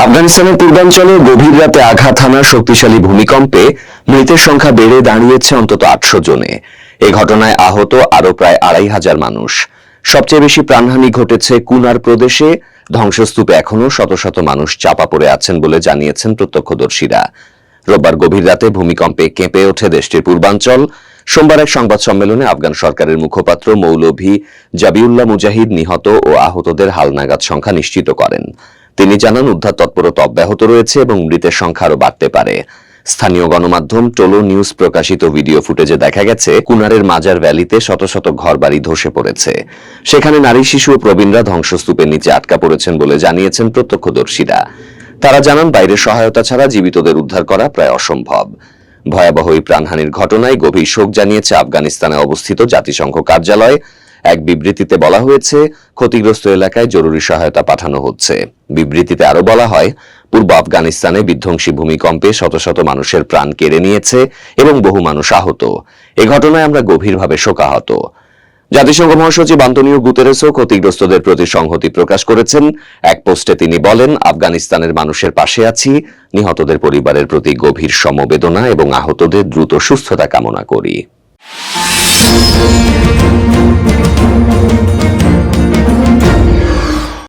আফগানিস্তানের পূর্বাঞ্চলে গভীর রাতে আঘাত হানা শক্তিশালী ভূমিকম্পে মৃতের সংখ্যা বেড়ে দাঁড়িয়েছে অন্তত 800 জনে। এ ঘটনায় আহত আরও প্রায় 2500 মানুষ। সবচেয়ে বেশি প্রাণহানি ঘটেছে কুনার প্রদেশে। ধ্বংসস্তূপে এখনও শত শত মানুষ চাপা পড়ে আছেন বলে জানিয়েছেন প্রত্যক্ষদর্শীরা। রোববার গভীর রাতে ভূমিকম্পে কেঁপে ওঠে দেশটির পূর্বাঞ্চল। সোমবার এক সংবাদ সম্মেলনে আফগান সরকারের মুখপাত্র মৌলভী জাবিউল্লাহ মুজাহিদ নিহত ও আহতদের হালনাগাদ সংখ্যা নিশ্চিত করেন। তিনি জানান, উদ্ধার তৎপরতা অব্যাহত রয়েছে এবং মৃতের সংখ্যা আরও বাড়তে পারে। স্থানীয় গণমাধ্যম টোলো নিউজ প্রকাশিত ভিডিও ফুটেজে দেখা গেছে কুনারের মাজার ভ্যালিতে শত শত ঘরবাড়ি ধসে পড়েছে। সেখানে নারী, শিশু ও প্রবীণরা ধ্বংসস্তূপের নিচে আটকা পড়েছেন বলে জানিয়েছেন প্রত্যক্ষদর্শীরা। তারা জানান, বাইরের সহায়তা ছাড়া জীবিতদের উদ্ধার করা প্রায় অসম্ভব। ভয়াবহ এই প্রাণহানির ঘটনায় গভীর শোক জানিয়েছে আফগানিস্তানে অবস্থিত জাতিসংঘ কার্যালয়। এক বিবৃতিতে বলা হয়েছে, ক্ষতিগ্রস্ত এলাকায় জরুরি সহায়তা পাঠানো হচ্ছে। বিবৃতিতে আরো বলা হয়, পূর্ব আফগানিস্তানে বিধ্বংসী ভূমিকম্পে শত শত মানুষের প্রাণ কেড়ে নিয়েছে এবং বহু মানুষ আহত। এ ঘটনায় আমরা গভীরভাবে শোকাহত। জাতিসংঘ মহাসচিব আন্তোনিও গুতেরেসও ক্ষতিগ্রস্তদের প্রতি সংহতি প্রকাশ করেছেন। এক পোস্টে তিনি বলেন, আফগানিস্তানের মানুষের পাশে আছি, নিহতদের পরিবারের প্রতি গভীর সমবেদনা এবং আহতদের দ্রুত সুস্থতা কামনা করি।